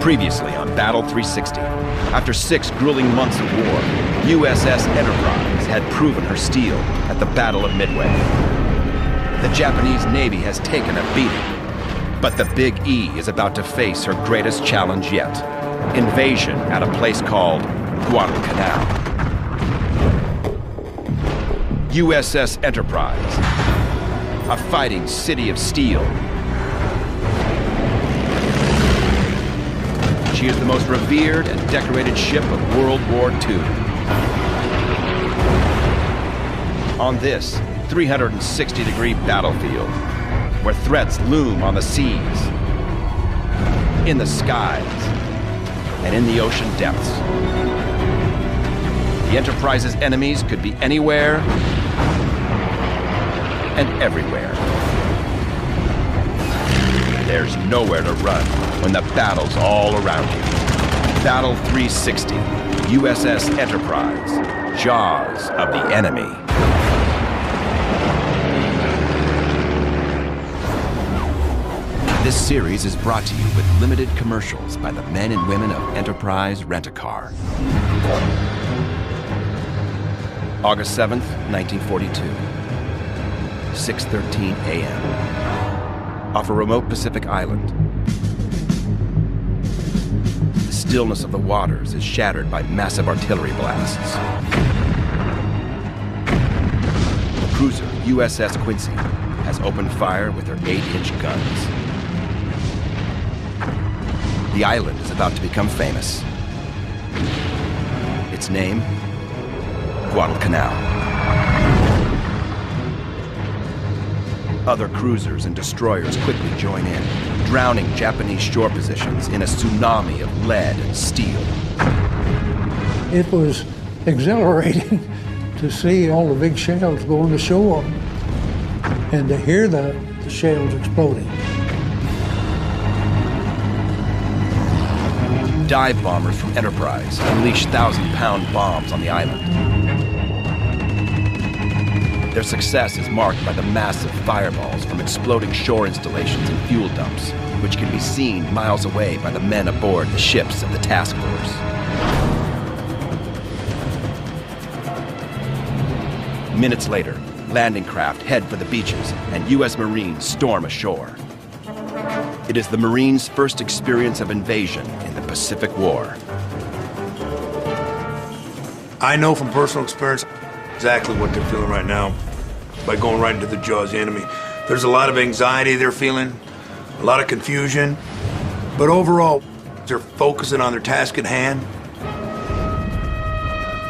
Previously on Battle 360, after 6 grueling months of war, USS Enterprise had proven her steel at the Battle of Midway. The Japanese Navy has taken a beating, but the Big E is about to face her greatest challenge yet: invasion at a place called Guadalcanal. USS Enterprise, a fighting city of steel. She is the most revered and decorated ship of World War II. On this 360-degree battlefield, where threats loom on the seas, in the skies, and in the ocean depths, the Enterprise's enemies could be anywhere and everywhere. There's nowhere to run when the battle's all around you. Battle 360, USS Enterprise, Jaws of the Enemy. This series is brought to you with limited commercials by the men and women of Enterprise Rent-A-Car. August 7th, 1942, 6:13 a.m. Off a remote Pacific island. The stillness of the waters is shattered by massive artillery blasts. The cruiser USS Quincy has opened fire with her 8-inch guns. The island is about to become famous. Its name, Guadalcanal. Other cruisers and destroyers quickly join in, drowning Japanese shore positions in a tsunami of lead and steel. It was exhilarating to see all the big shells going ashore and to hear the shells exploding. Dive bombers from Enterprise unleashed 1,000-pound bombs on the island. Their success is marked by the massive fireballs from exploding shore installations and fuel dumps, which can be seen miles away by the men aboard the ships of the task force. Minutes later, landing craft head for the beaches and U.S. Marines storm ashore. It is the Marines' first experience of invasion in the Pacific War. I know from personal experience exactly what they're feeling right now by going right into the jaws of the enemy. There's a lot of anxiety they're feeling, a lot of confusion, but overall, they're focusing on their task at hand.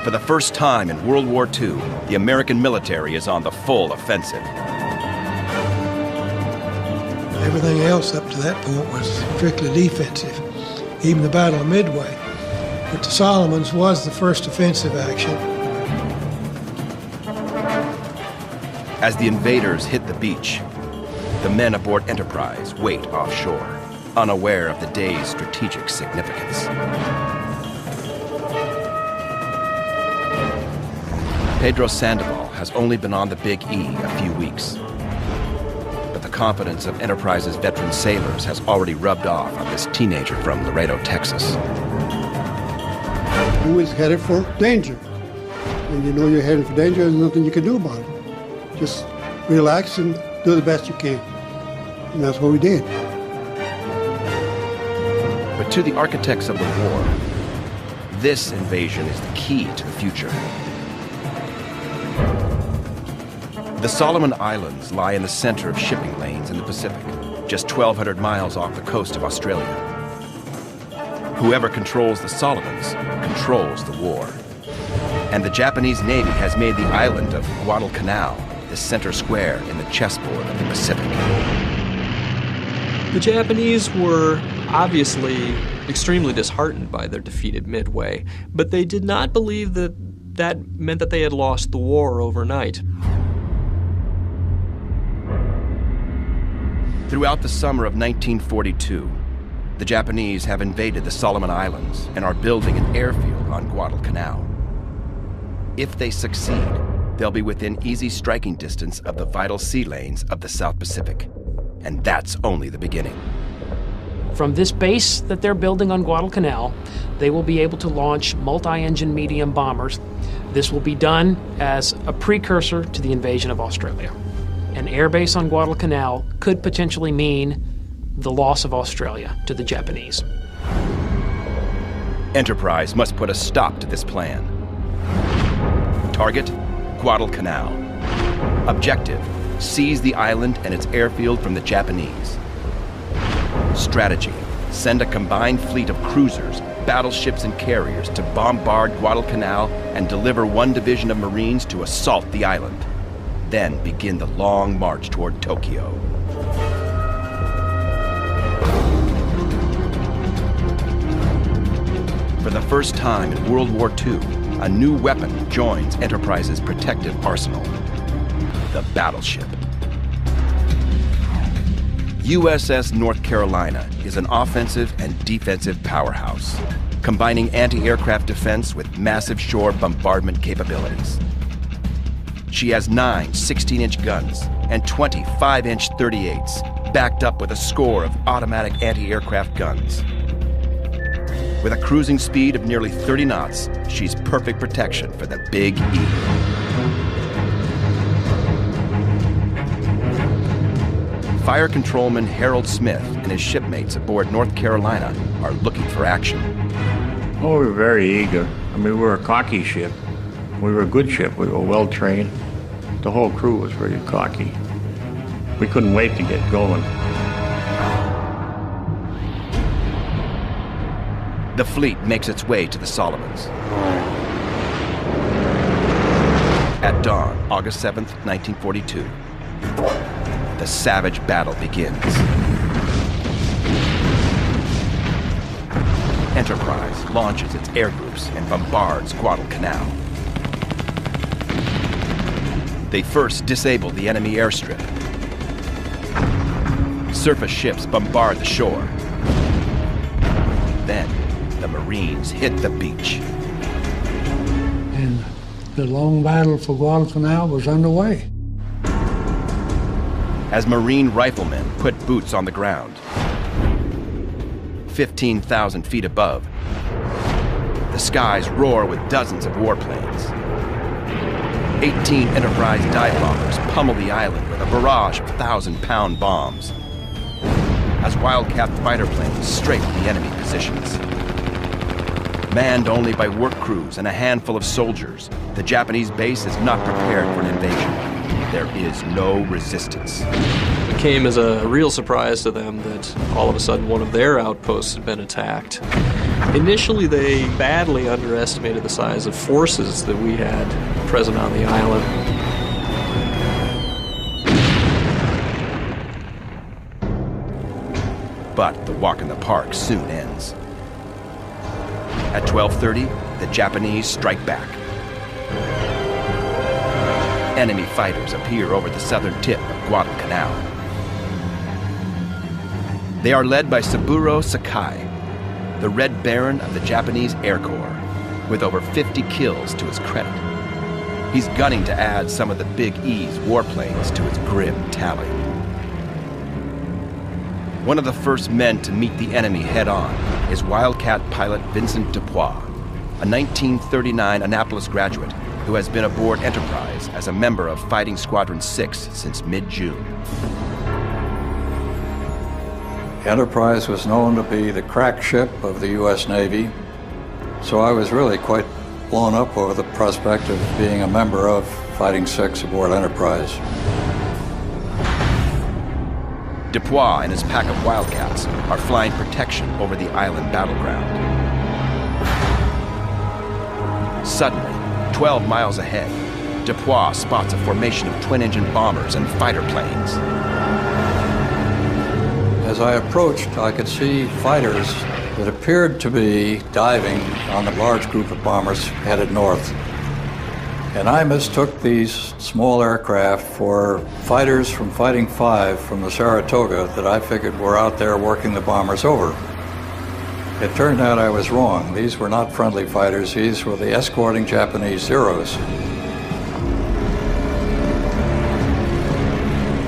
For the first time in World War II, the American military is on the full offensive. Everything else up to that point was strictly defensive, even the Battle of Midway. But the Solomons was the first offensive action. As the invaders hit the beach, the men aboard Enterprise wait offshore, unaware of the day's strategic significance. Pedro Sandoval has only been on the Big E a few weeks. But the confidence of Enterprise's veteran sailors has already rubbed off on this teenager from Laredo, Texas. You was headed for danger. And you know you're headed for danger, there's nothing you can do about it. Just relax and do the best you can. And that's what we did. But to the architects of the war, this invasion is the key to the future. The Solomon Islands lie in the center of shipping lanes in the Pacific, just 1,200 miles off the coast of Australia. Whoever controls the Solomons controls the war. And the Japanese Navy has made the island of Guadalcanal the center square in the chessboard of the Pacific. The Japanese were obviously extremely disheartened by their defeat at Midway, but they did not believe that that meant that they had lost the war overnight. Throughout the summer of 1942, the Japanese have invaded the Solomon Islands and are building an airfield on Guadalcanal. If they succeed, they'll be within easy striking distance of the vital sea lanes of the South Pacific. And that's only the beginning. From this base that they're building on Guadalcanal, they will be able to launch multi-engine medium bombers. This will be done as a precursor to the invasion of Australia. An air base on Guadalcanal could potentially mean the loss of Australia to the Japanese. Enterprise must put a stop to this plan. Target, Guadalcanal. Objective, seize the island and its airfield from the Japanese. Strategy, send a combined fleet of cruisers, battleships, and carriers to bombard Guadalcanal and deliver one division of Marines to assault the island. Then begin the long march toward Tokyo. For the first time in World War II, a new weapon joins Enterprise's protective arsenal: the battleship. USS North Carolina is an offensive and defensive powerhouse, combining anti-aircraft defense with massive shore bombardment capabilities. She has 9 16-inch guns and 20 5-inch 38s, backed up with a score of automatic anti-aircraft guns. With a cruising speed of nearly 30 knots, she's perfect protection for the Big E. Fire Controlman Harold Smith and his shipmates aboard North Carolina are looking for action. Oh, we were very eager. I mean, we were a cocky ship. We were a good ship. We were well trained. The whole crew was very cocky. We couldn't wait to get going. The fleet makes its way to the Solomons. At dawn, August 7th, 1942, the savage battle begins. Enterprise launches its air groups and bombards Guadalcanal. They first disable the enemy airstrip. Surface ships bombard the shore. Then, the Marines hit the beach. And the long battle for Guadalcanal was underway. As Marine riflemen put boots on the ground, 15,000 feet above, the skies roar with dozens of warplanes. 18 Enterprise dive bombers pummel the island with a barrage of 1,000-pound bombs, as Wildcat fighter planes strafe the enemy positions. Manned only by work crews and a handful of soldiers, the Japanese base is not prepared for an invasion. There is no resistance. It came as a real surprise to them that all of a sudden one of their outposts had been attacked. Initially, they badly underestimated the size of forces that we had present on the island. But the walk in the park soon ends. At 12:30, the Japanese strike back. Enemy fighters appear over the southern tip of Guadalcanal. They are led by Saburo Sakai, the Red Baron of the Japanese Air Corps, with over 50 kills to his credit. He's gunning to add some of the Big E's warplanes to his grim tally. One of the first men to meet the enemy head-on is Wildcat pilot Vincent Dupois, a 1939 Annapolis graduate who has been aboard Enterprise as a member of Fighting Squadron 6 since mid-June. Enterprise was known to be the crack ship of the U.S. Navy, so I was really quite blown up over the prospect of being a member of Fighting 6 aboard Enterprise. Dupois and his pack of Wildcats are flying protection over the island battleground. Suddenly, 12 miles ahead, Dupois spots a formation of twin-engine bombers and fighter planes. As I approached, I could see fighters that appeared to be diving on a large group of bombers headed north. And I mistook these small aircraft for fighters from Fighting 5 from the Saratoga that I figured were out there working the bombers over. It turned out I was wrong. These were not friendly fighters. These were the escorting Japanese Zeros.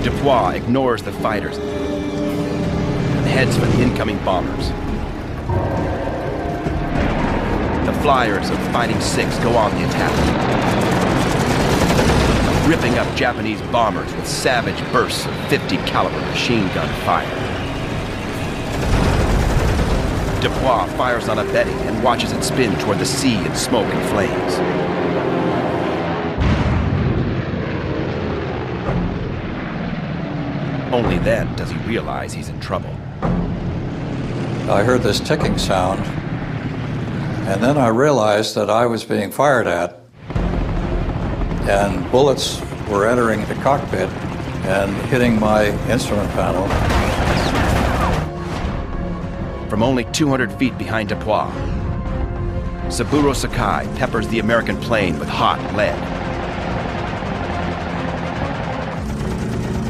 Dupois ignores the fighters and heads for the incoming bombers. The flyers of Fighting Six go on the attack, ripping up Japanese bombers with savage bursts of 50 caliber machine gun fire. Dubois fires on a Betty and watches it spin toward the sea in smoke and flames. Only then does he realize he's in trouble. I heard this ticking sound, and then I realized that I was being fired at, and bullets were entering the cockpit and hitting my instrument panel. From only 200 feet behind Dubois, Saburo Sakai peppers the American plane with hot lead.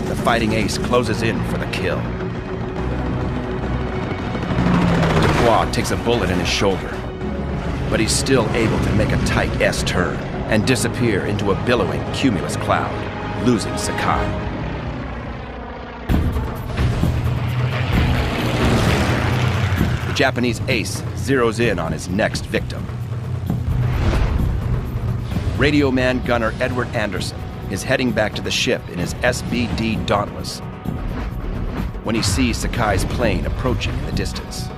The Fighting Ace closes in for the kill. Dubois takes a bullet in his shoulder, but he's still able to make a tight S-turn and disappear into a billowing cumulus cloud, losing Sakai. The Japanese ace zeroes in on his next victim. Radio man gunner Edward Anderson is heading back to the ship in his SBD Dauntless when he sees Sakai's plane approaching in the distance.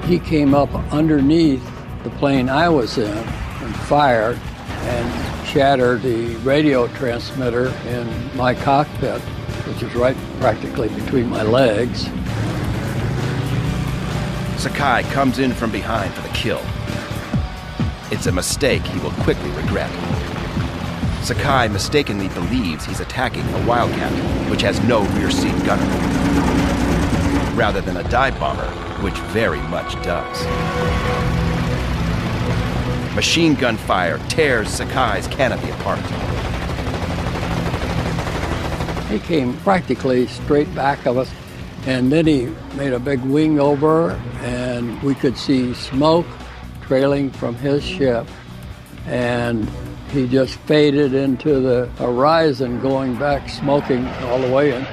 He came up underneath the plane I was in and fired and shattered the radio transmitter in my cockpit, which is right practically between my legs. Sakai comes in from behind for the kill. It's a mistake he will quickly regret. Sakai mistakenly believes he's attacking a Wildcat, which has no rear seat gunner, rather than a dive bomber, which very much does. Machine gun fire tears Sakai's canopy apart. He came practically straight back of us, and then he made a big wing over, and we could see smoke trailing from his ship, and he just faded into the horizon, going back, smoking all the way, and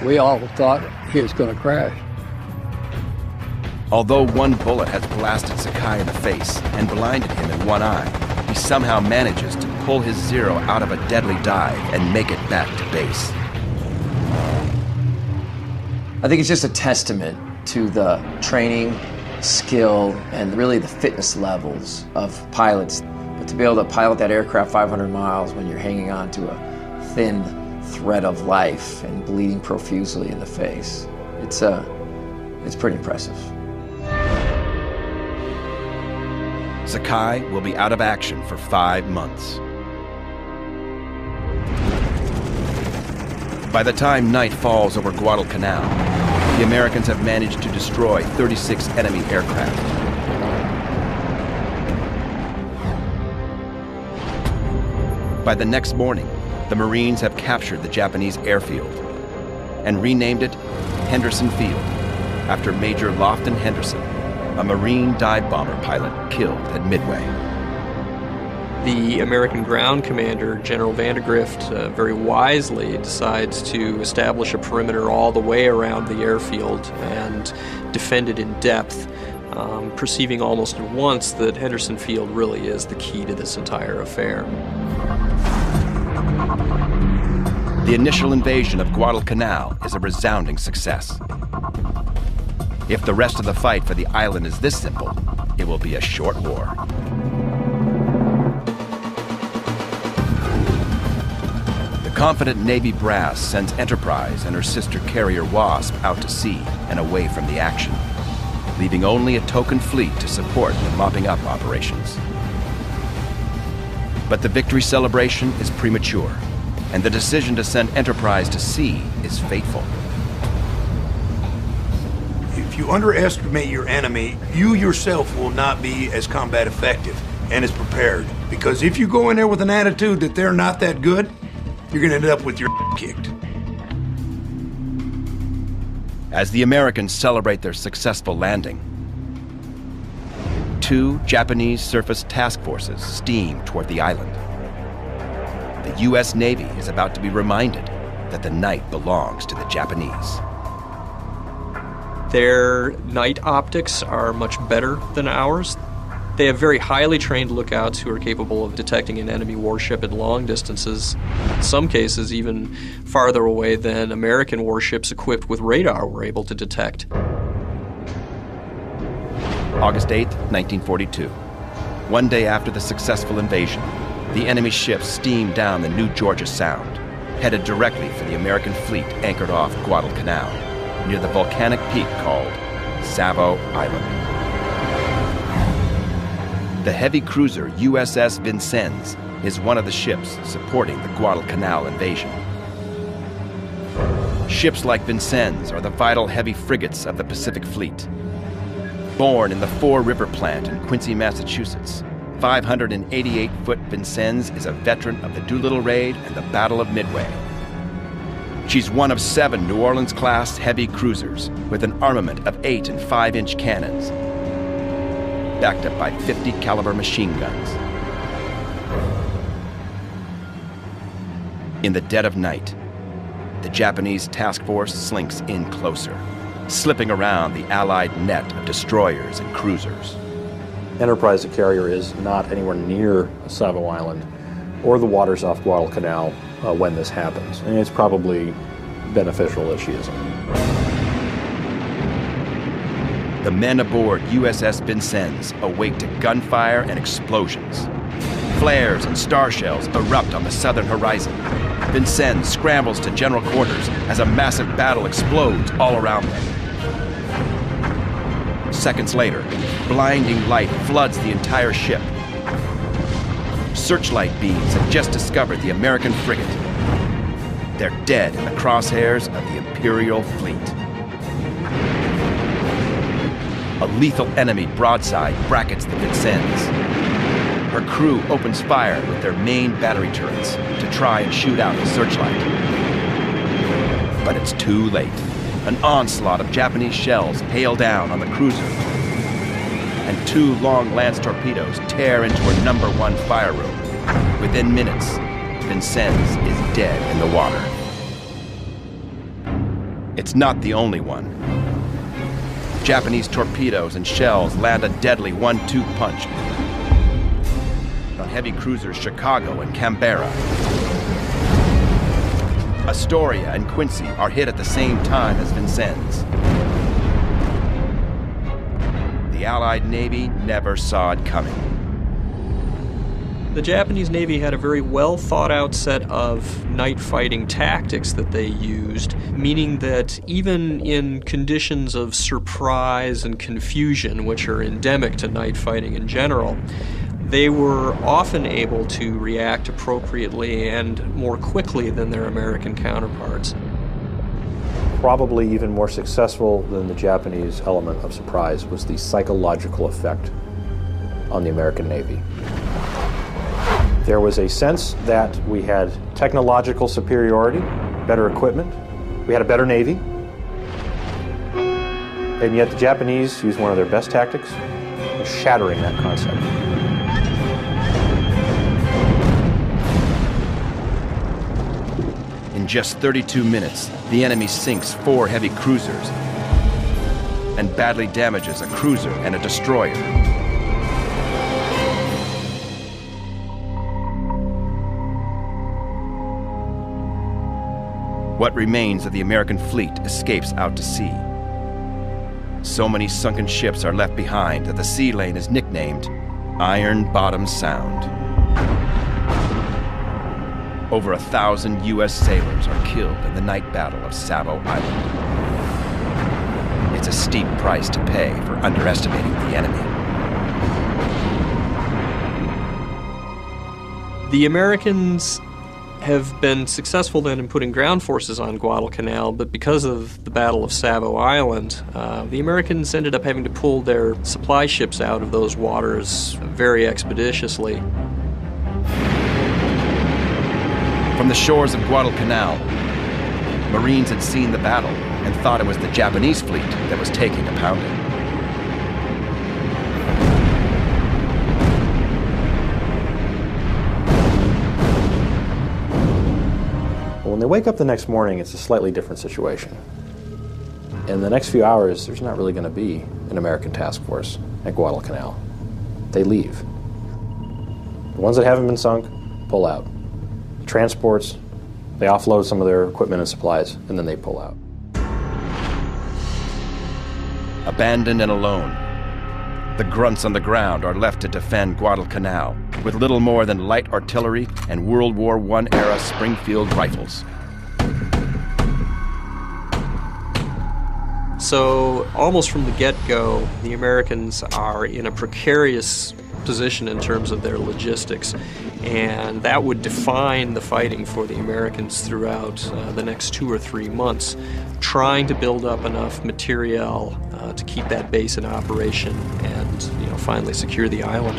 we all thought he was going to crash. Although one bullet has blasted Sakai in the face and blinded him in one eye, he somehow manages to pull his Zero out of a deadly dive and make it back to base. I think it's just a testament to the training, skill, and really the fitness levels of pilots. But to be able to pilot that aircraft 500 miles when you're hanging on to a thin thread of life and bleeding profusely in the face, it's pretty impressive. Sakai will be out of action for 5 months. By the time night falls over Guadalcanal, the Americans have managed to destroy 36 enemy aircraft. By the next morning, the Marines have captured the Japanese airfield and renamed it Henderson Field, after Major Lofton Henderson, a Marine dive bomber pilot killed at Midway. The American ground commander, General Vandegrift, very wisely decides to establish a perimeter all the way around the airfield and defend it in depth, perceiving almost at once that Henderson Field really is the key to this entire affair. The initial invasion of Guadalcanal is a resounding success. If the rest of the fight for the island is this simple, it will be a short war. The confident Navy brass sends Enterprise and her sister carrier Wasp out to sea and away from the action, leaving only a token fleet to support the mopping up operations. But the victory celebration is premature, and the decision to send Enterprise to sea is fateful. If you underestimate your enemy, you yourself will not be as combat effective and as prepared. Because if you go in there with an attitude that they're not that good, you're going to end up with your kicked. As the Americans celebrate their successful landing, 2 Japanese surface task forces steam toward the island. The U.S. Navy is about to be reminded that the night belongs to the Japanese. Their night optics are much better than ours. They have very highly trained lookouts who are capable of detecting an enemy warship at long distances, in some cases even farther away than American warships equipped with radar were able to detect. August 8, 1942. One day after the successful invasion, the enemy ships steamed down the New Georgia Sound, headed directly for the American fleet anchored off Guadalcanal, near the volcanic peak called Savo Island. The heavy cruiser USS Vincennes is one of the ships supporting the Guadalcanal invasion. Ships like Vincennes are the vital heavy frigates of the Pacific Fleet. Born in the Fore River plant in Quincy, Massachusetts, 588-foot Vincennes is a veteran of the Doolittle Raid and the Battle of Midway. She's one of 7 New Orleans-class heavy cruisers with an armament of 8 and 5-inch cannons, backed up by 50-caliber machine guns. In the dead of night, the Japanese task force slinks in closer, slipping around the Allied net of destroyers and cruisers. Enterprise, the carrier, is not anywhere near Savo Island or the waters off Guadalcanal when this happens. And it's probably beneficial that she isn't. The men aboard USS Vincennes awake to gunfire and explosions. Flares and star shells erupt on the southern horizon. Vincennes scrambles to general quarters as a massive battle explodes all around them. Seconds later, blinding light floods the entire ship. Searchlight beams have just discovered the American frigate. They're dead in the crosshairs of the Imperial fleet. A lethal enemy broadside brackets the Vincennes. Her crew opens fire with their main battery turrets to try and shoot out the searchlight. But it's too late. An onslaught of Japanese shells hail down on the cruiser, and 2 long lance torpedoes tear into her number 1 fire room. Within minutes, Vincennes is dead in the water. It's not the only one. Japanese torpedoes and shells land a deadly 1-2 punch on heavy cruisers Chicago and Canberra. Astoria and Quincy are hit at the same time as Vincennes. The Allied Navy never saw it coming. The Japanese Navy had a very well thought out set of night fighting tactics that they used, meaning that even in conditions of surprise and confusion, which are endemic to night fighting in general, they were often able to react appropriately and more quickly than their American counterparts. Probably even more successful than the Japanese element of surprise was the psychological effect on the American Navy. There was a sense that we had technological superiority, better equipment, we had a better Navy, and yet the Japanese used one of their best tactics, shattering that concept. In just 32 minutes, the enemy sinks 4 heavy cruisers and badly damages a cruiser and a destroyer. What remains of the American fleet escapes out to sea. So many sunken ships are left behind that the sea lane is nicknamed Iron Bottom Sound. Over 1,000 U.S. sailors are killed in the night battle of Savo Island. It's a steep price to pay for underestimating the enemy. The Americans have been successful then in putting ground forces on Guadalcanal, but because of the Battle of Savo Island, the Americans ended up having to pull their supply ships out of those waters very expeditiously. From the shores of Guadalcanal, Marines had seen the battle and thought it was the Japanese fleet that was taking a pounding. When they wake up the next morning, it's a slightly different situation. In the next few hours, there's not really going to be an American task force at Guadalcanal. They leave. The ones that haven't been sunk pull out. Transports, they offload some of their equipment and supplies, and then they pull out. Abandoned and alone, the grunts on the ground are left to defend Guadalcanal with little more than light artillery and World War I-era Springfield rifles. So almost from the get-go, the Americans are in a precarious position in terms of their logistics, and that would define the fighting for the Americans throughout the next 2 or 3 months, trying to build up enough materiel to keep that base in operation and finally secure the island.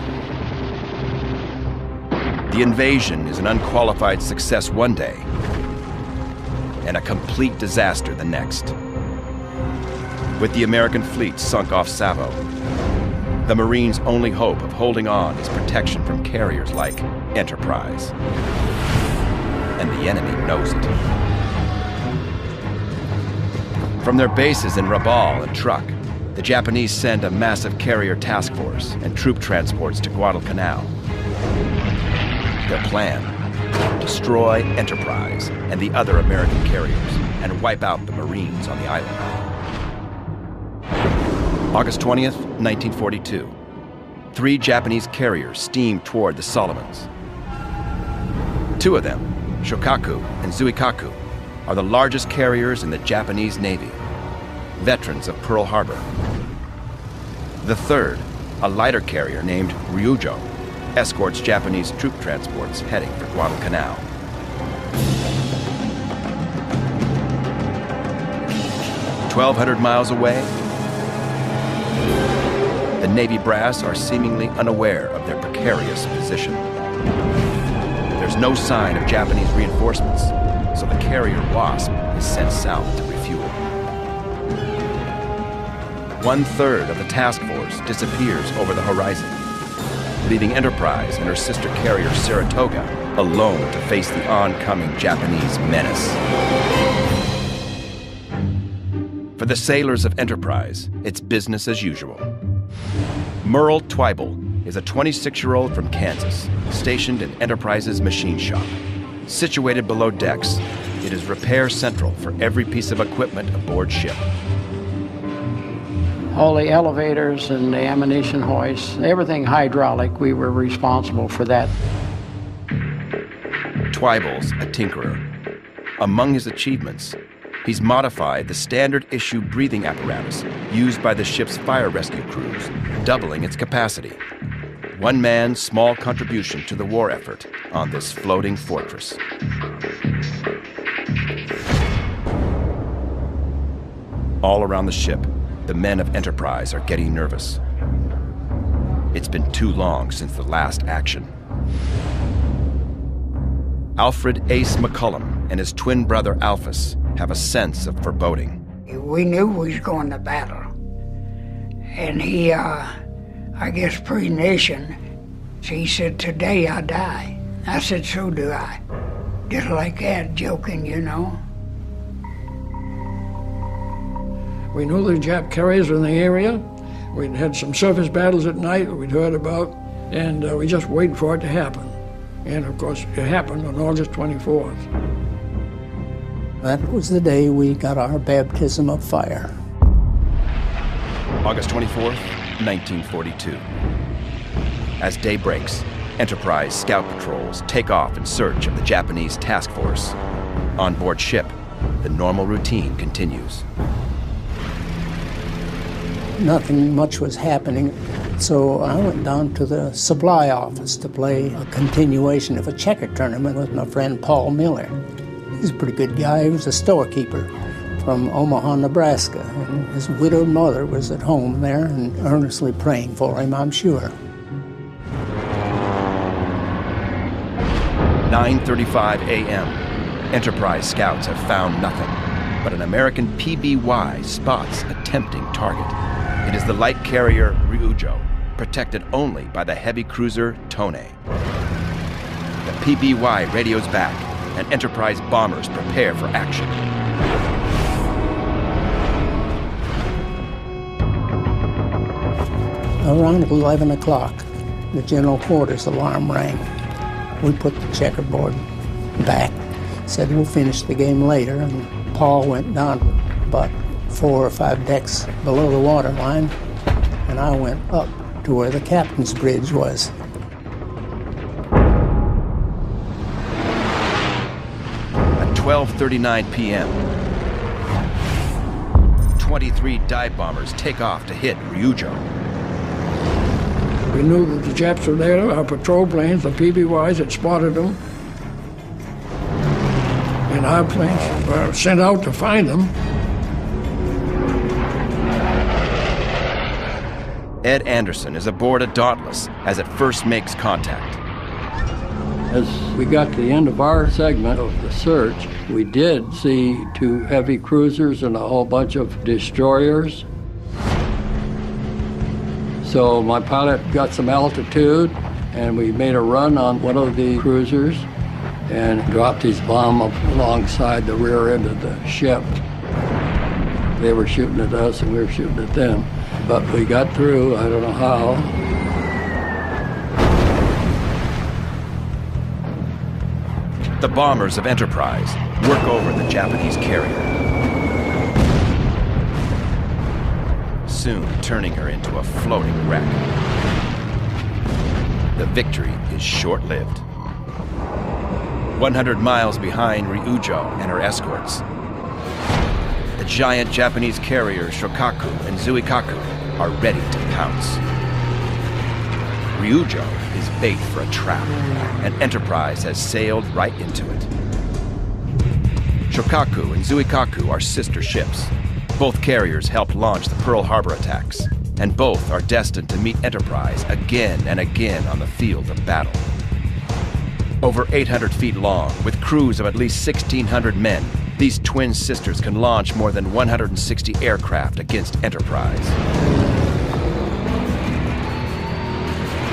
The invasion is an unqualified success one day and a complete disaster the next. With the American fleet sunk off Savo, the Marines' only hope of holding on is protection from carriers like Enterprise. And the enemy knows it. From their bases in Rabaul and Truk, the Japanese send a massive carrier task force and troop transports to Guadalcanal. Their plan: destroy Enterprise and the other American carriers and wipe out the Marines on the island. August 20th, 1942. 3 Japanese carriers steam toward the Solomons. 2 of them, Shokaku and Zuikaku, are the largest carriers in the Japanese Navy, veterans of Pearl Harbor. The third, a lighter carrier named Ryujo, escorts Japanese troop transports heading for Guadalcanal. "1,200 miles away, the Navy brass are seemingly unaware of their precarious position. There's no sign of Japanese reinforcements, so the carrier Wasp is sent south to refuel. 1/3 of the task force disappears over the horizon, leaving Enterprise and her sister carrier Saratoga alone to face the oncoming Japanese menace. For the sailors of Enterprise, it's business as usual. Merle Twible is a 26-year-old from Kansas, stationed in Enterprise's machine shop. Situated below decks, it is repair central for every piece of equipment aboard ship. All the elevators and the ammunition hoists, everything hydraulic, we were responsible for that. Twible's a tinkerer. Among his achievements, he's modified the standard issue breathing apparatus used by the ship's fire rescue crews, doubling its capacity. One man's small contribution to the war effort on this floating fortress. All around the ship, the men of Enterprise are getting nervous. It's been too long since the last action. Alfred Ace McCullum and his twin brother Alphys have a sense of foreboding. We knew we was going to battle. And he, I guess pre-nation, he said, "Today I die." I said, "So do I." Just like that, joking, you know. We knew the Jap carriers were in the area. We'd had some surface battles at night that we'd heard about, and we just waited for it to happen. And of course, it happened on August 24th. That was the day we got our baptism of fire. August 24th, 1942. As day breaks, Enterprise scout patrols take off in search of the Japanese task force. On board ship, the normal routine continues. Nothing much was happening, so I went down to the supply office to play a continuation of a checker tournament with my friend Paul Miller. He's a pretty good guy. He was a storekeeper from Omaha, Nebraska, and his widowed mother was at home there and earnestly praying for him, I'm sure. 9:35 a.m. Enterprise scouts have found nothing, but an American PBY spots a tempting target. It is the light carrier Ryujo, protected only by the heavy cruiser Tone. The PBY radios back, and Enterprise bombers prepare for action. Around 11 o'clock, the general quarters alarm rang. We put the checkerboard back, said we'll finish the game later, and Paul went down about 4 or 5 decks below the water line, and I went up to where the captain's bridge was. At 12:39 p.m., 23 dive bombers take off to hit Ryujo. We knew that the Japs were there. Our patrol planes, the PBYs, had spotted them. And our planes were sent out to find them. Ed Anderson is aboard a Dauntless as it first makes contact. As we got to the end of our segment of the search, we did see 2 heavy cruisers and a whole bunch of destroyers. So my pilot got some altitude, and we made a run on one of the cruisers and dropped his bomb up alongside the rear end of the ship. They were shooting at us and we were shooting at them. But we got through, I don't know how. The bombers of Enterprise work over the Japanese carrier, soon turning her into a floating wreck. The victory is short-lived. 100 miles behind Ryujo and her escorts, the giant Japanese carriers Shokaku and Zuikaku are ready to pounce. Ryujo is bait for a trap, and Enterprise has sailed right into it. Shokaku and Zuikaku are sister ships. Both carriers helped launch the Pearl Harbor attacks, and both are destined to meet Enterprise again and again on the field of battle. Over 800 feet long, with crews of at least 1,600 men, these twin sisters can launch more than 160 aircraft against Enterprise.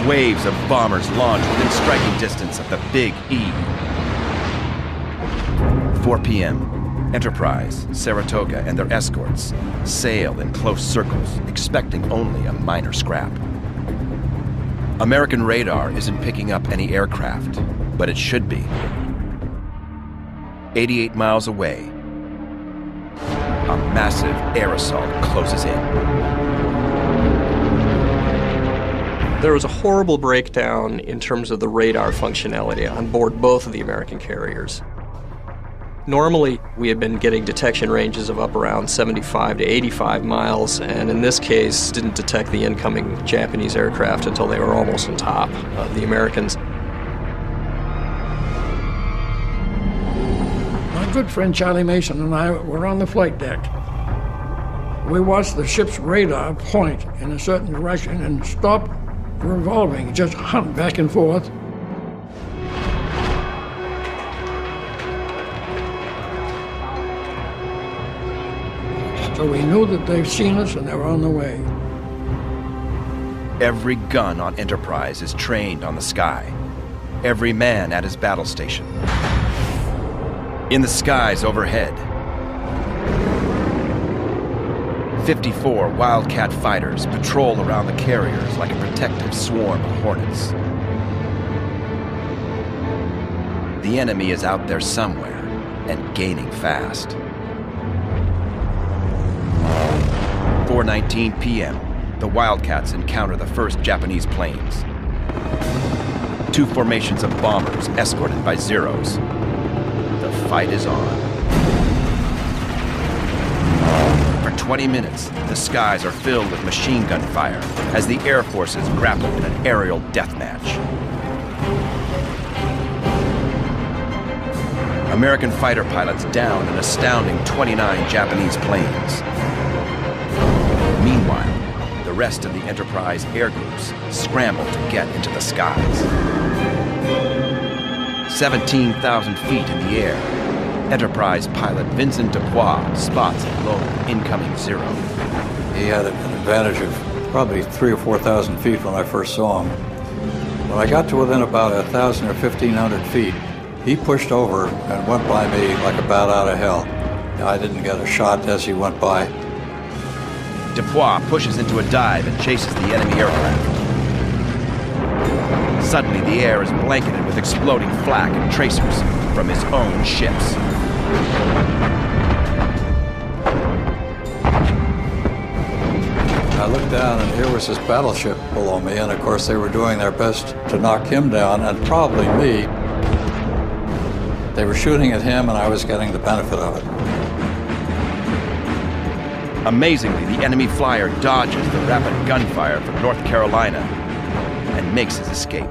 Waves of bombers launch within striking distance of the Big E. 4 p.m., Enterprise, Saratoga, and their escorts sail in close circles, expecting only a minor scrap. American radar isn't picking up any aircraft, but it should be. 88 miles away, a massive air assault closes in. There was a horrible breakdown in terms of the radar functionality on board both of the American carriers. Normally, we had been getting detection ranges of up around 75 to 85 miles, and in this case, didn't detect the incoming Japanese aircraft until they were almost on top of the Americans. My good friend Charlie Mason and I were on the flight deck. We watched the ship's radar point in a certain direction and stop revolving, just hunt back and forth. So we knew that they've seen us and they were on the way. Every gun on Enterprise is trained on the sky. Every man at his battle station. In the skies overhead, 54 Wildcat fighters patrol around the carriers like a protective swarm of hornets. The enemy is out there somewhere and gaining fast. 4:19 p.m., the Wildcats encounter the first Japanese planes. 2 formations of bombers escorted by Zeros. The fight is on. For 20 minutes, the skies are filled with machine gun fire as the Air Forces grapple in an aerial deathmatch. American fighter pilots down an astounding 29 Japanese planes. Meanwhile, the rest of the Enterprise air groups scramble to get into the skies. 17,000 feet in the air, Enterprise pilot Vincent Dubois spots a lone incoming Zero. He had an advantage of probably 3,000 or 4,000 feet when I first saw him. When I got to within about 1,000 or 1,500 feet, he pushed over and went by me like a bat out of hell. I didn't get a shot as he went by. Dubois pushes into a dive and chases the enemy aircraft. Suddenly, the air is blanketed with exploding flak and tracers from his own ships. I looked down, and here was his battleship below me, and of course they were doing their best to knock him down, and probably me. They were shooting at him, and I was getting the benefit of it. Amazingly, the enemy flyer dodges the rapid gunfire from North Carolina and makes his escape.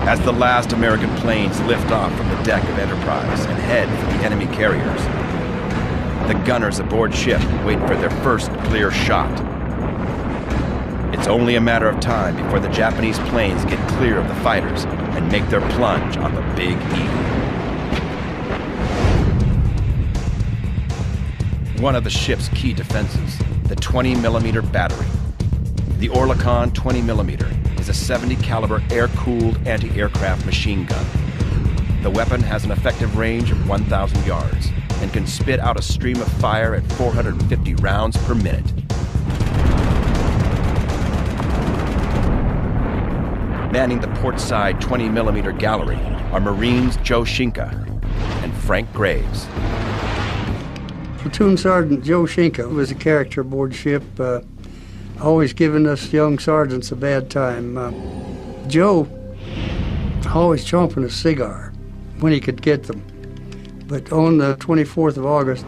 As the last American planes lift off from the deck of Enterprise and head for the enemy carriers, the gunners aboard ship wait for their first clear shot. It's only a matter of time before the Japanese planes get clear of the fighters and make their plunge on the Big E. One of the ship's key defenses, the 20mm battery. The Oerlikon 20mm is a 70 caliber air-cooled anti-aircraft machine gun. The weapon has an effective range of 1,000 yards and can spit out a stream of fire at 450 rounds per minute. Manning the port side 20mm gallery are Marines Joe Shinka and Frank Graves. Platoon Sergeant Joe Shinka was a character aboard ship, always giving us young sergeants a bad time. Joe always chomping a cigar when he could get them. But on the 24th of August,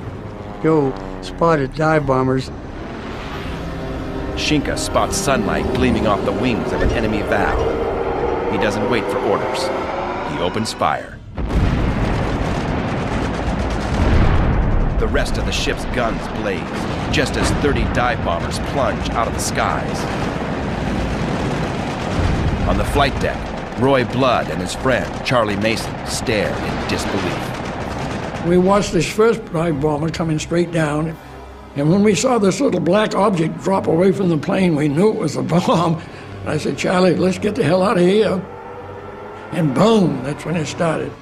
Joe spotted dive bombers. Shinka spots sunlight gleaming off the wings of an enemy Val. He doesn't wait for orders. He opens fire. The rest of the ship's guns blaze, just as 30 dive bombers plunge out of the skies. On the flight deck, Roy Blood and his friend, Charlie Mason, stare in disbelief. We watched this first dive bomber coming straight down, and when we saw this little black object drop away from the plane, we knew it was a bomb. I said, Charlie, let's get the hell out of here. And boom, that's when it started.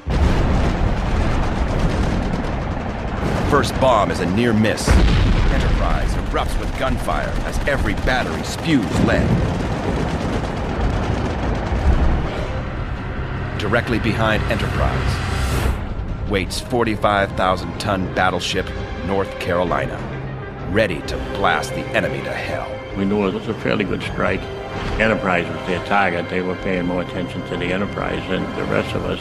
The first bomb is a near miss. Enterprise erupts with gunfire as every battery spews lead. Directly behind Enterprise waits 45,000-ton battleship North Carolina, ready to blast the enemy to hell. We knew it was a fairly good strike. Enterprise was their target. They were paying more attention to the Enterprise than the rest of us.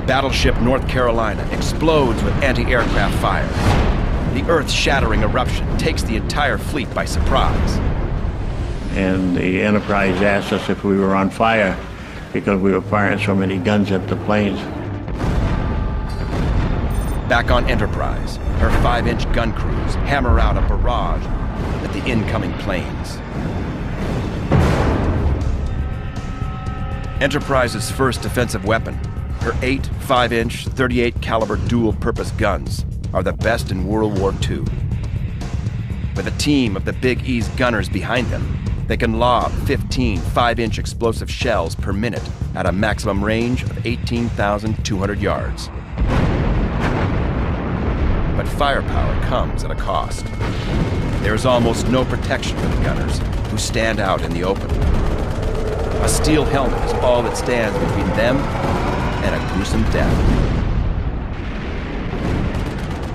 Battleship North Carolina explodes with anti-aircraft fire. The earth-shattering eruption takes the entire fleet by surprise. And the Enterprise asked us if we were on fire because we were firing so many guns at the planes. Back on Enterprise, her 5-inch gun crews hammer out a barrage at the incoming planes. Enterprise's first defensive weapon, her 8 5-inch 38 caliber dual-purpose guns, are the best in World War II. With a team of the Big E's gunners behind them, they can lob 15 5-inch explosive shells per minute at a maximum range of 18,200 yards. But firepower comes at a cost. There is almost no protection for the gunners, who stand out in the open. A steel helmet is all that stands between them and a gruesome death.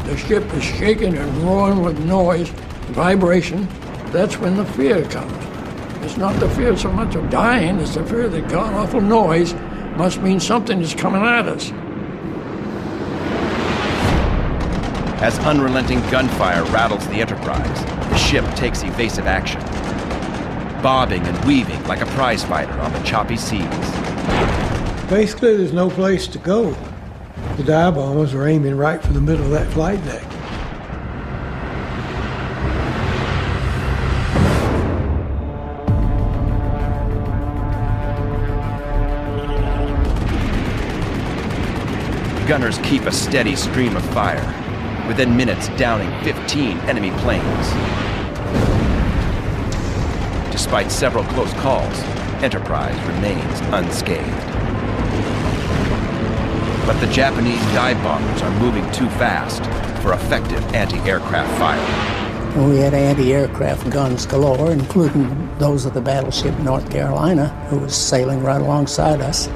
The ship is shaking and roaring with noise, vibration. That's when the fear comes. It's not the fear so much of dying, it's the fear that god-awful noise must mean something is coming at us. As unrelenting gunfire rattles the Enterprise, the ship takes evasive action, bobbing and weaving like a prize fighter on the choppy seas. Basically, there's no place to go. The dive bombers are aiming right for the middle of that flight deck. Gunners keep a steady stream of fire, within minutes downing 15 enemy planes. Despite several close calls, Enterprise remains unscathed. But the Japanese dive bombers are moving too fast for effective anti-aircraft fire. We had anti-aircraft guns galore, including those of the battleship North Carolina, who was sailing right alongside us.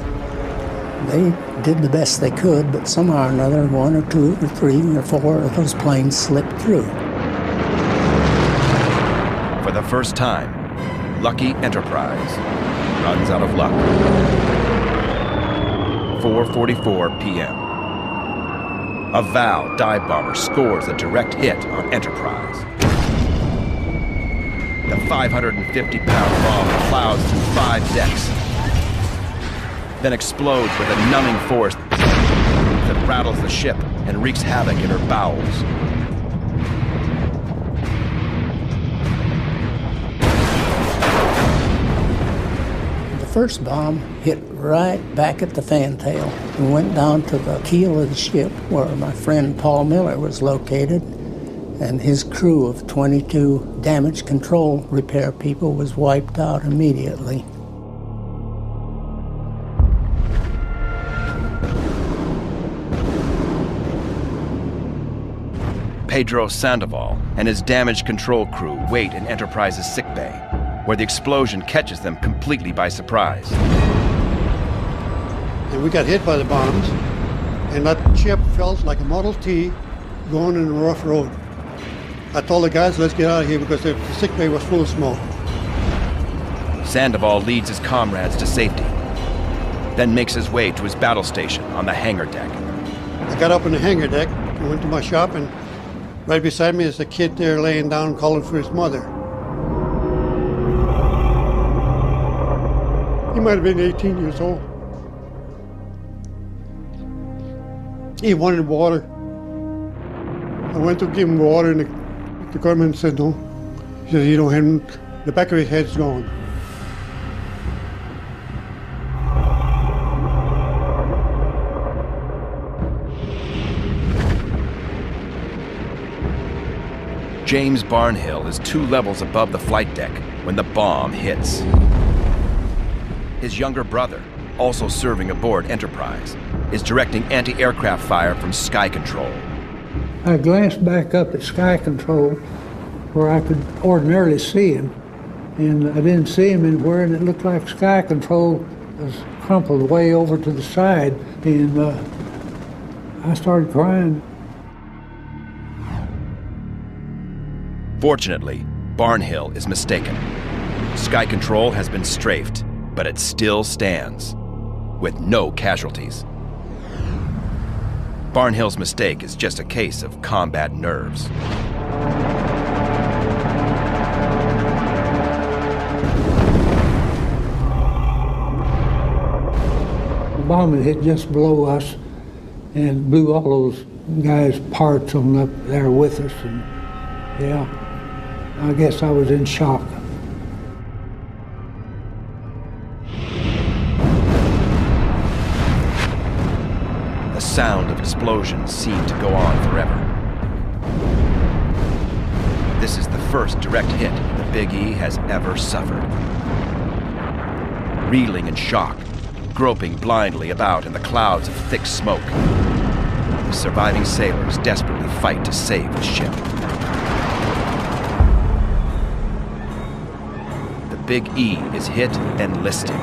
They did the best they could, but somehow or another, 1 or 2 or 3 or 4 of those planes slipped through. For the first time, Lucky Enterprise runs out of luck. 4:44 p.m. A Val dive bomber scores a direct hit on Enterprise. The 550-pound bomb plows through 5 decks, then explodes with a numbing force that rattles the ship and wreaks havoc in her bowels. The first bomb hit right back at the fantail and went down to the keel of the ship where my friend Paul Miller was located, and his crew of 22 damage control repair people was wiped out immediately. Pedro Sandoval and his damage control crew wait in Enterprise's sickbay, where the explosion catches them completely by surprise. And we got hit by the bombs, and that ship felt like a Model T going in a rough road. I told the guys, let's get out of here because the sickbay was full of smoke. Sandoval leads his comrades to safety, then makes his way to his battle station on the hangar deck. I got up on the hangar deck, I went to my shop, and right beside me is a kid there laying down calling for his mother. He might have been 18 years old. He wanted water. I went to give him water, and the gunman said no. He said, you don't have him. The back of his head's gone. James Barnhill is 2 levels above the flight deck when the bomb hits. His younger brother, also serving aboard Enterprise, is directing anti-aircraft fire from Sky Control. I glanced back up at Sky Control where I could ordinarily see him, and I didn't see him anywhere, and it looked like Sky Control was crumpled way over to the side, and I started crying. Fortunately, Barnhill is mistaken. Sky Control has been strafed, but it still stands, with no casualties. Barnhill's mistake is just a case of combat nerves. The bomb had hit just below us and blew all those guys' parts on up there with us, and yeah, I guess I was in shock. The sound of explosions seemed to go on forever. This is the first direct hit the Big E has ever suffered. Reeling in shock, groping blindly about in the clouds of thick smoke, the surviving sailors desperately fight to save the ship. The Big E is hit and listed,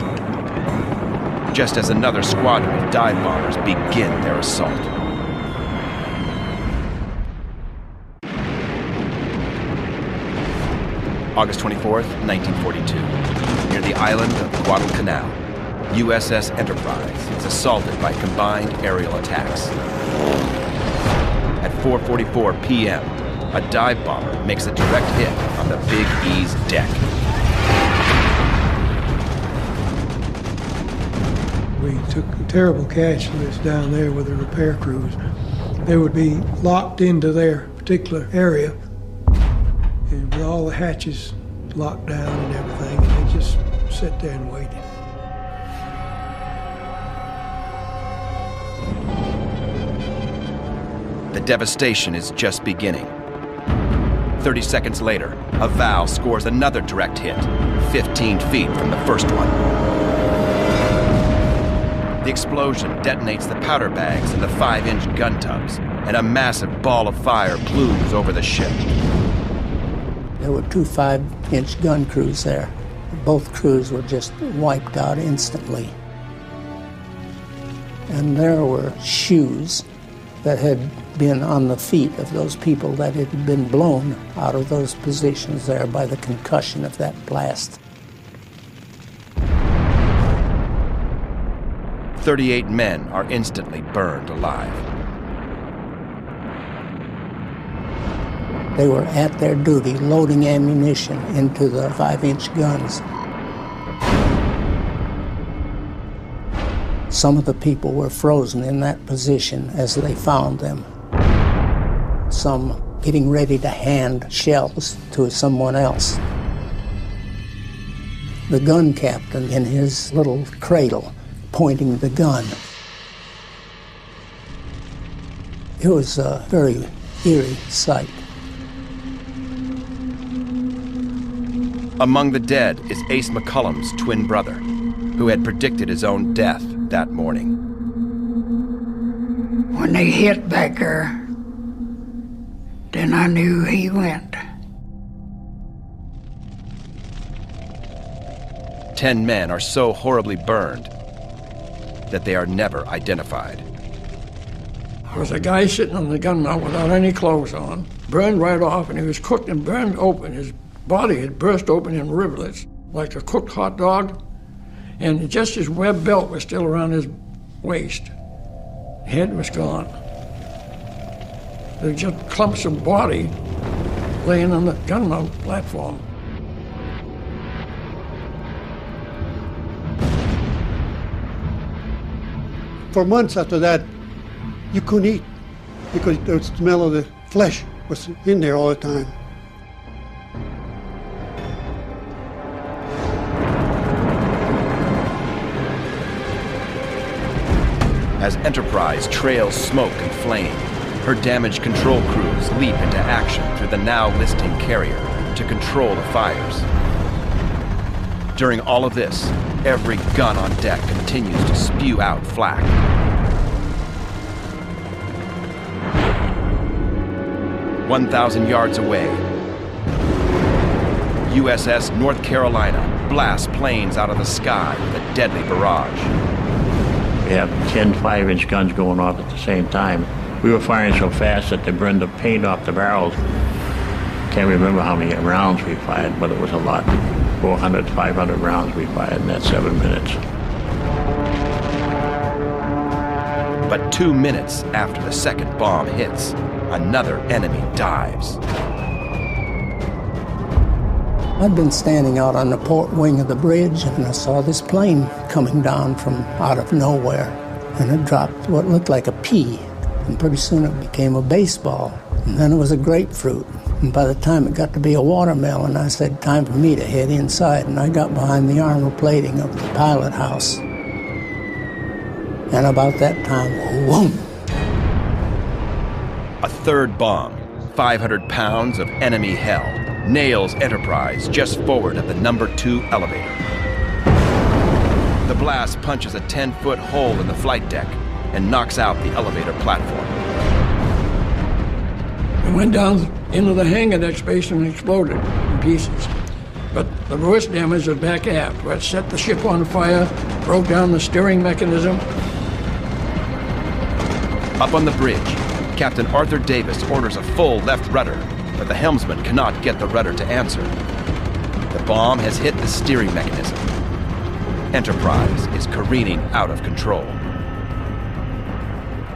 just as another squadron of dive bombers begin their assault. August 24th, 1942, near the island of Guadalcanal, USS Enterprise is assaulted by combined aerial attacks. At 4:44 p.m., a dive bomber makes a direct hit on the Big E's deck. We took terrible casualties down there with the repair crews. They would be locked into their particular area, and with all the hatches locked down and everything, and they just sat there and waited. The devastation is just beginning. 30 seconds later, a Val scores another direct hit, 15 feet from the first one. The explosion detonates the powder bags in the 5-inch gun tubs, and a massive ball of fire plumes over the ship. There were 2 5-inch gun crews there. Both crews were just wiped out instantly. And there were shoes that had been on the feet of those people that had been blown out of those positions there by the concussion of that blast. 38 men are instantly burned alive. They were at their duty loading ammunition into the 5-inch guns. Some of the people were frozen in that position as they found them. Some getting ready to hand shells to someone else. The gun captain in his little cradle pointing the gun. It was a very eerie sight. Among the dead is Ace McCullum's twin brother, who had predicted his own death that morning. When they hit back there, then I knew he went. 10 men are so horribly burned that they are never identified. There was a guy sitting on the gun mount without any clothes on, burned right off, and he was cooked and burned open. His body had burst open in rivulets, like a cooked hot dog, and just his web belt was still around his waist. Head was gone. There were just clumps of body laying on the gun mount platform. For months after that, you couldn't eat because the smell of the flesh was in there all the time. As Enterprise trails smoke and flame, her damage control crews leap into action through the now listing carrier to control the fires. During all of this, every gun on deck continues to spew out flak. "1,000 yards away, USS North Carolina blasts planes out of the sky with a deadly barrage. We have 10 5-inch guns going off at the same time. We were firing so fast that they burned the paint off the barrels. Can't remember how many rounds we fired, but it was a lot. 400, 500 rounds we fired in that 7 minutes. But 2 minutes after the second bomb hits, another enemy dives. I'd been standing out on the port wing of the bridge, and I saw this plane coming down from out of nowhere. And it dropped what looked like a pea, and pretty soon it became a baseball. And then it was a grapefruit. And by the time it got to be a watermelon, I said, time for me to head inside. And I got behind the armor plating of the pilot house. And about that time, whoom! A third bomb, 500 pounds of enemy hell, nails Enterprise just forward of the number 2 elevator. The blast punches a 10-foot hole in the flight deck and knocks out the elevator platform. It went down into the hangar deck space and exploded in pieces. But the worst damage was back aft, where it set the ship on fire, broke down the steering mechanism. Up on the bridge, Captain Arthur Davis orders a full left rudder, but the helmsman cannot get the rudder to answer. The bomb has hit the steering mechanism. Enterprise is careening out of control.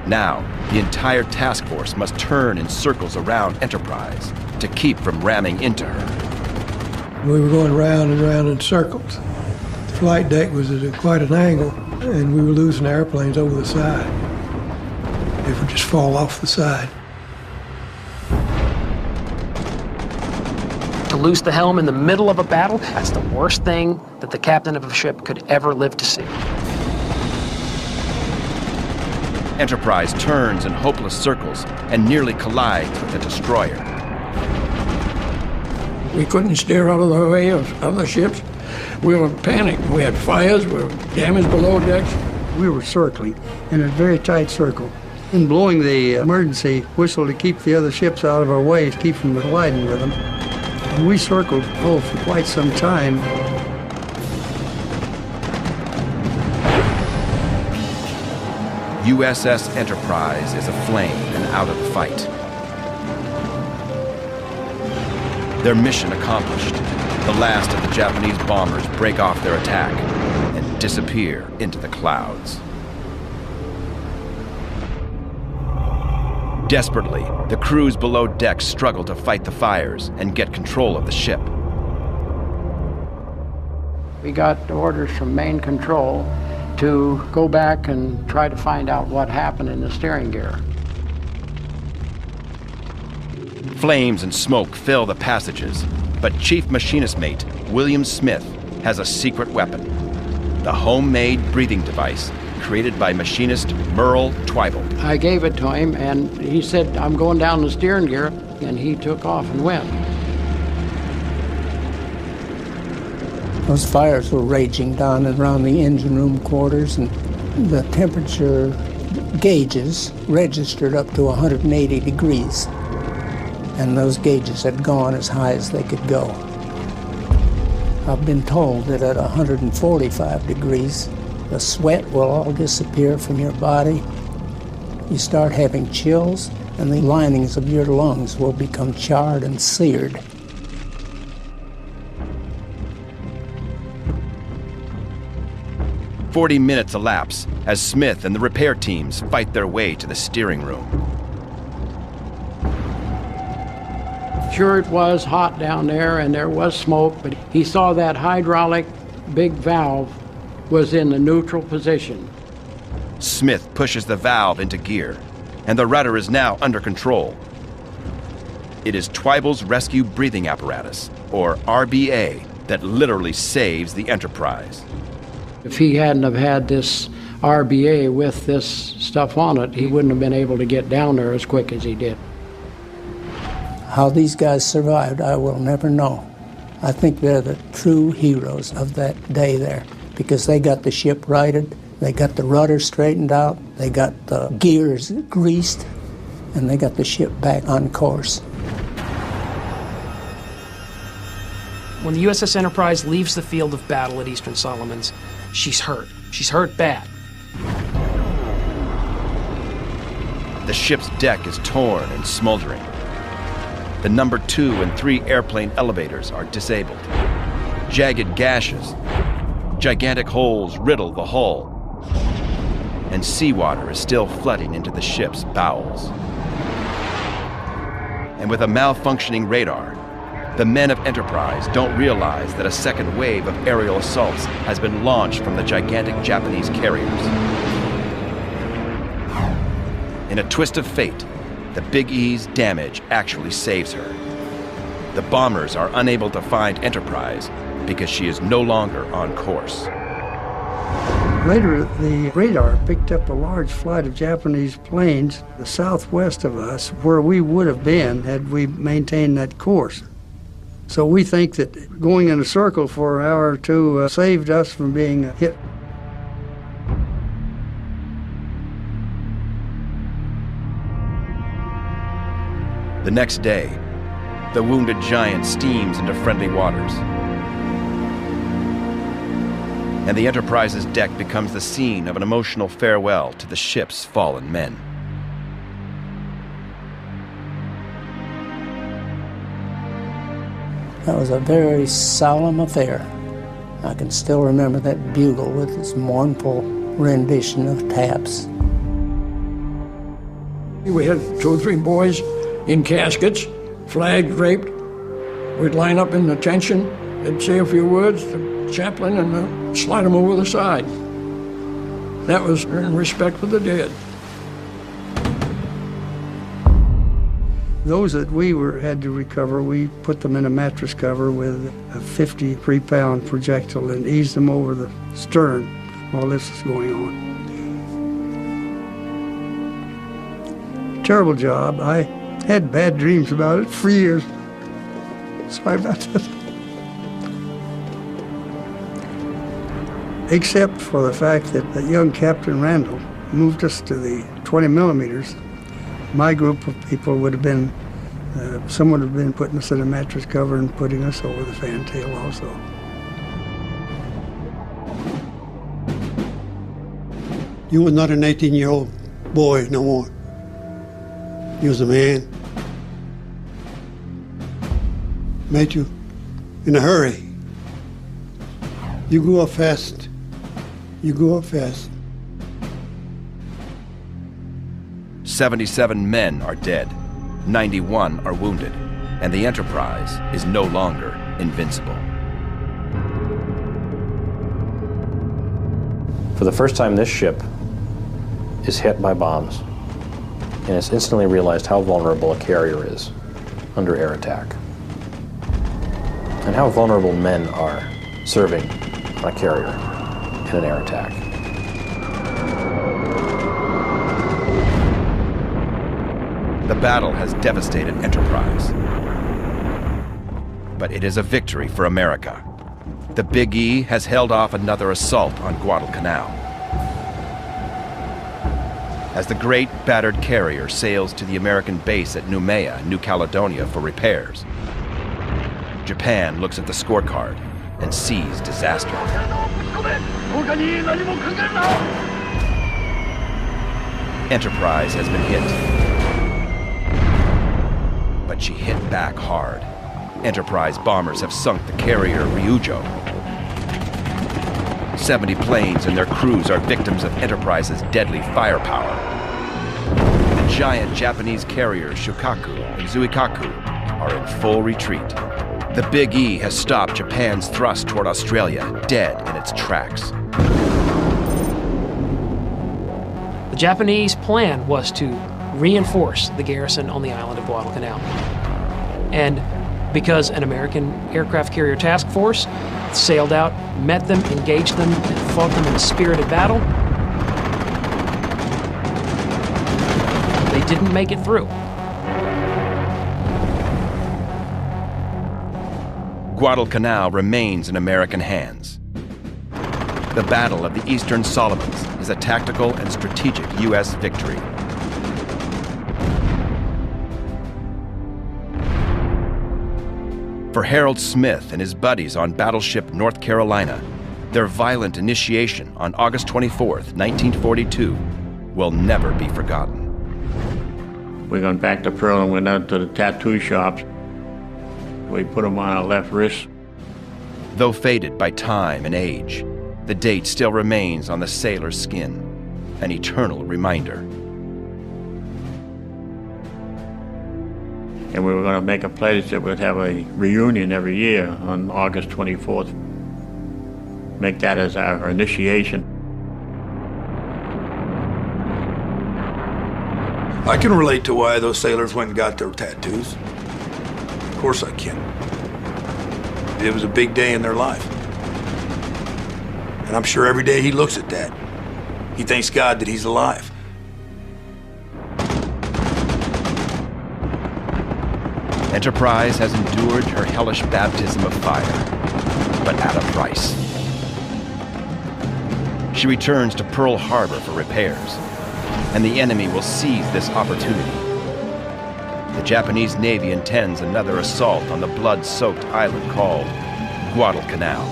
Now, the entire task force must turn in circles around Enterprise to keep from ramming into her. We were going round and round in circles. The flight deck was at quite an angle, and we were losing airplanes over the side. They would just fall off the side. To lose the helm in the middle of a battle, that's the worst thing that the captain of a ship could ever live to see. Enterprise turns in hopeless circles and nearly collides with the destroyer. We couldn't steer out of the way of other ships. We were panicked. We had fires, we were damaged below decks. We were circling in a very tight circle and blowing the emergency whistle to keep the other ships out of our way, to keep from colliding with them. And we circled, for quite some time. USS Enterprise is aflame and out of the fight. Their mission accomplished. The last of the Japanese bombers break off their attack and disappear into the clouds. Desperately, the crews below deck struggle to fight the fires and get control of the ship. We got orders from main control to go back and try to find out what happened in the steering gear. Flames and smoke fill the passages, but Chief Machinist Mate William Smith has a secret weapon, the homemade breathing device created by machinist Merle Twybold. I gave it to him, and he said, "I'm going down the steering gear," and he took off and went. Those fires were raging down around the engine room quarters, and the temperature gauges registered up to 180 degrees. And those gauges had gone as high as they could go. I've been told that at 145 degrees, the sweat will all disappear from your body. You start having chills, and the linings of your lungs will become charred and seared. "40 minutes elapse as Smith and the repair teams fight their way to the steering room. Sure, it was hot down there, and there was smoke, but he saw that hydraulic big valve was in the neutral position. Smith pushes the valve into gear, and the rudder is now under control. It is Twybold's rescue breathing apparatus, or RBA, that literally saves the Enterprise. If he hadn't have had this RBA with this stuff on it, he wouldn't have been able to get down there as quick as he did. How these guys survived, I will never know. I think they're the true heroes of that day there, because they got the ship righted, they got the rudder straightened out, they got the gears greased, and they got the ship back on course. When the USS Enterprise leaves the field of battle at Eastern Solomons, she's hurt. She's hurt bad. The ship's deck is torn and smoldering. The number 2 and 3 airplane elevators are disabled. Jagged gashes, gigantic holes riddle the hull, and seawater is still flooding into the ship's bowels. And with a malfunctioning radar, the men of Enterprise don't realize that a second wave of aerial assaults has been launched from the gigantic Japanese carriers. In a twist of fate, the Big E's damage actually saves her. The bombers are unable to find Enterprise because she is no longer on course. Later, the radar picked up a large flight of Japanese planes the southwest of us, where we would have been had we maintained that course. So we think that going in a circle for an hour or two saved us from being hit. The next day, the wounded giant steams into friendly waters, and the Enterprise's deck becomes the scene of an emotional farewell to the ship's fallen men. That was a very solemn affair. I can still remember that bugle with its mournful rendition of taps. We had 2 or 3 boys in caskets, flags draped. We'd line up in attention and say a few words to the chaplain and slide them over the side. That was in respect for the dead. Those that we had to recover, we put them in a mattress cover with a 53-pound projectile and eased them over the stern while this was going on. Terrible job. I had bad dreams about it for years. Sorry about that. except for the fact that young Captain Randall moved us to the 20 millimeters. My group of people would have been, someone would have been putting us in a mattress cover and putting us over the fantail also. You were not an 18-year-old boy no more. You was a man. Met you in a hurry. You grew up fast. You grew up fast. 77 men are dead, 91 are wounded, and the Enterprise is no longer invincible. For the first time, this ship is hit by bombs, and it's instantly realized how vulnerable a carrier is under air attack, and how vulnerable men are serving on a carrier in an air attack. The battle has devastated Enterprise, but it is a victory for America. The Big E has held off another assault on Guadalcanal. As the great battered carrier sails to the American base at Noumea, New Caledonia for repairs, Japan looks at the scorecard and sees disaster. Enterprise has been hit, but she hit back hard. Enterprise bombers have sunk the carrier Ryujo. 70 planes and their crews are victims of Enterprise's deadly firepower. The giant Japanese carriers Shukaku and Zuikaku are in full retreat. The Big E has stopped Japan's thrust toward Australia, dead in its tracks. The Japanese plan was to reinforce the garrison on the island of Guadalcanal. And because an American aircraft carrier task force sailed out, met them, engaged them, and fought them in a spirited battle, they didn't make it through. Guadalcanal remains in American hands. The Battle of the Eastern Solomons is a tactical and strategic U.S. victory. For Harold Smith and his buddies on battleship North Carolina, their violent initiation on August 24th, 1942, will never be forgotten. We went back to Pearl and went out to the tattoo shops. We put them on our left wrist. Though faded by time and age, the date still remains on the sailor's skin, an eternal reminder. And we were going to make a pledge that we'd have a reunion every year on August 24th. Make that as our initiation. I can relate to why those sailors went and got their tattoos. Of course I can. It was a big day in their life. And I'm sure every day he looks at that, he thanks God that he's alive. Enterprise has endured her hellish baptism of fire, but at a price. She returns to Pearl Harbor for repairs, and the enemy will seize this opportunity. The Japanese Navy intends another assault on the blood-soaked island called Guadalcanal.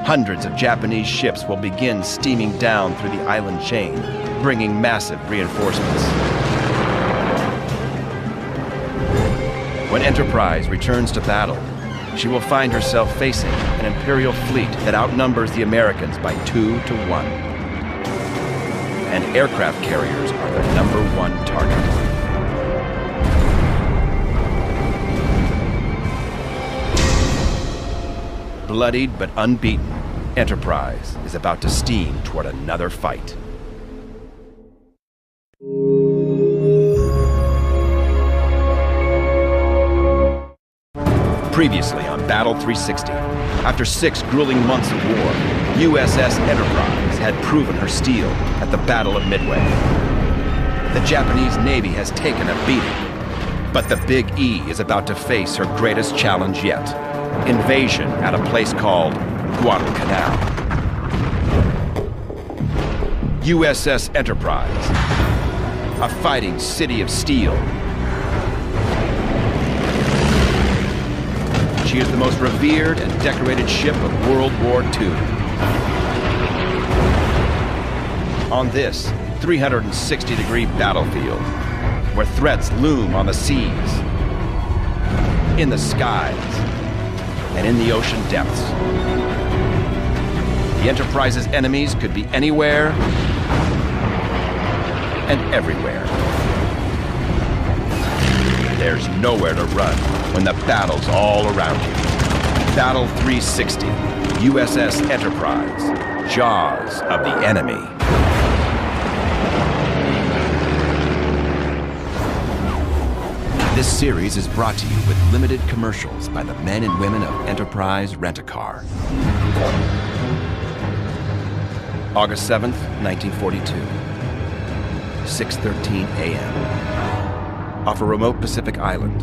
Hundreds of Japanese ships will begin steaming down through the island chain, bringing massive reinforcements. When Enterprise returns to battle, she will find herself facing an Imperial fleet that outnumbers the Americans by 2 to 1. And aircraft carriers are their #1 target. Bloodied but unbeaten, Enterprise is about to steam toward another fight. Previously on Battle 360, after 6 grueling months of war, USS Enterprise had proven her steel at the Battle of Midway. The Japanese Navy has taken a beating, but the Big E is about to face her greatest challenge yet: invasion at a place called Guadalcanal. USS Enterprise, a fighting city of steel. She is the most revered and decorated ship of World War II. On this 360-degree battlefield, where threats loom on the seas, in the skies, and in the ocean depths, the Enterprise's enemies could be anywhere and everywhere. There's nowhere to run when the battle's all around you. Battle 360, USS Enterprise, Jaws of the Enemy. This series is brought to you with limited commercials by the men and women of Enterprise Rent-A-Car. August 7th, 1942, 6:13 a.m. Off a remote Pacific island.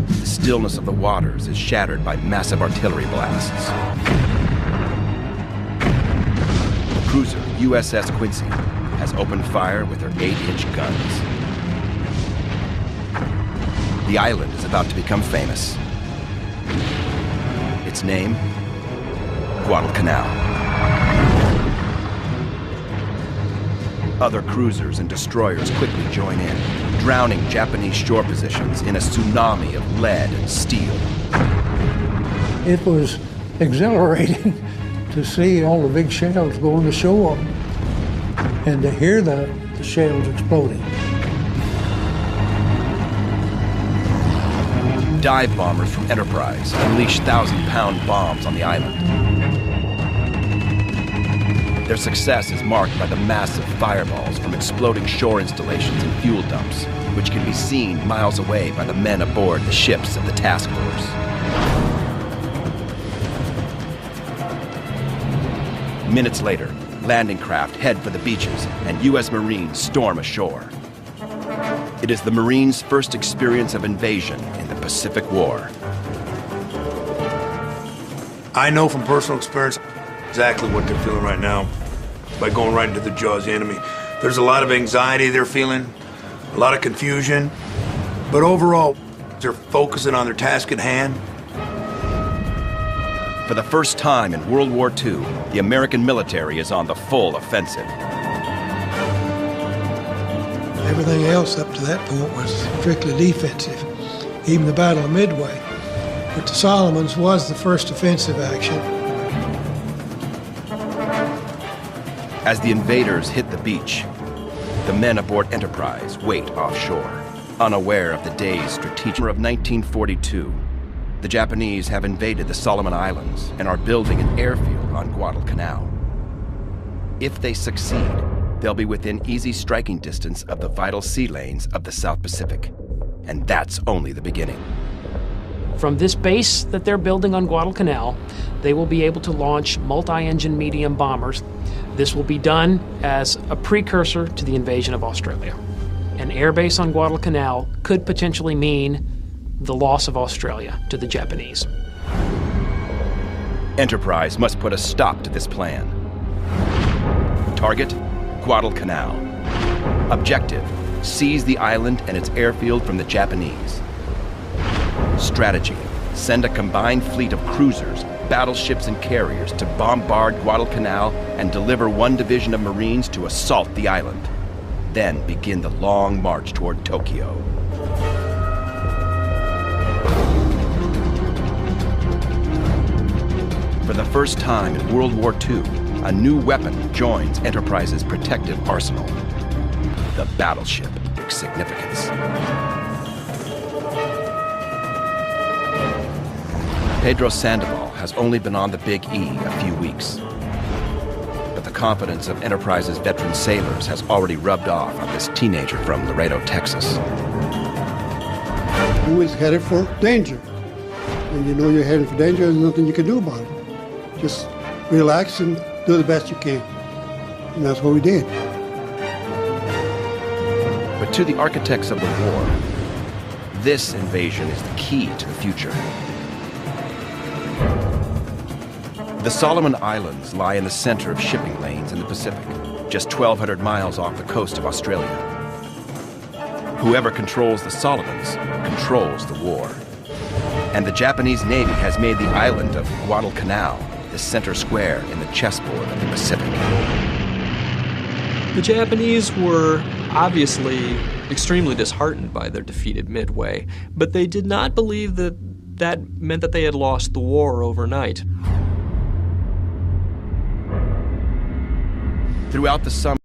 The stillness of the waters is shattered by massive artillery blasts. The cruiser USS Quincy has opened fire with her 8-inch guns. The island is about to become famous. Its name, Guadalcanal. Other cruisers and destroyers quickly join in, drowning Japanese shore positions in a tsunami of lead and steel. It was exhilarating to see all the big shells going to shore and to hear the shells exploding. Dive bombers from Enterprise unleash 1,000-pound bombs on the island. Their success is marked by the massive fireballs from exploding shore installations and fuel dumps, which can be seen miles away by the men aboard the ships of the task force. Minutes later, landing craft head for the beaches and U.S. Marines storm ashore. It is the Marines' first experience of invasion in the Pacific War. I know from personal experience exactly what they're feeling right now by going right into the jaws of the enemy. There's a lot of anxiety they're feeling, a lot of confusion, but overall, they're focusing on their task at hand. For the first time in World War II, the American military is on the full offensive. Everything else up to that point was strictly defensive, even the Battle of Midway. But the Solomons was the first offensive action. As the invaders hit the beach, the men aboard Enterprise wait offshore, unaware of the day's strategic. Of 1942, the Japanese have invaded the Solomon Islands and are building an airfield on Guadalcanal. If they succeed, they'll be within easy striking distance of the vital sea lanes of the South Pacific. And that's only the beginning. From this base that they're building on Guadalcanal, they will be able to launch multi-engine medium bombers. This will be done as a precursor to the invasion of Australia. An airbase on Guadalcanal could potentially mean the loss of Australia to the Japanese. Enterprise must put a stop to this plan. Target, Guadalcanal. Objective, seize the island and its airfield from the Japanese. Strategy, send a combined fleet of cruisers, battleships, and carriers to bombard Guadalcanal and deliver one division of Marines to assault the island. Then begin the long march toward Tokyo. For the first time in World War II, a new weapon joins Enterprise's protective arsenal. The battleship. Significance. Pedro Sandoval has only been on the Big E a few weeks. But the confidence of Enterprise's veteran sailors has already rubbed off on this teenager from Laredo, Texas. Who is headed for danger? When you know you're headed for danger, there's nothing you can do about it. Just relax and do the best you can. And that's what we did. But to the architects of the war, this invasion is the key to the future. The Solomon Islands lie in the center of shipping lanes in the Pacific, just 1,200 miles off the coast of Australia. Whoever controls the Solomons controls the war. And the Japanese Navy has made the island of Guadalcanal the center square in the chessboard of the Pacific. The Japanese were obviously extremely disheartened by their defeat at Midway, but they did not believe that that meant that they had lost the war overnight. Throughout the summer,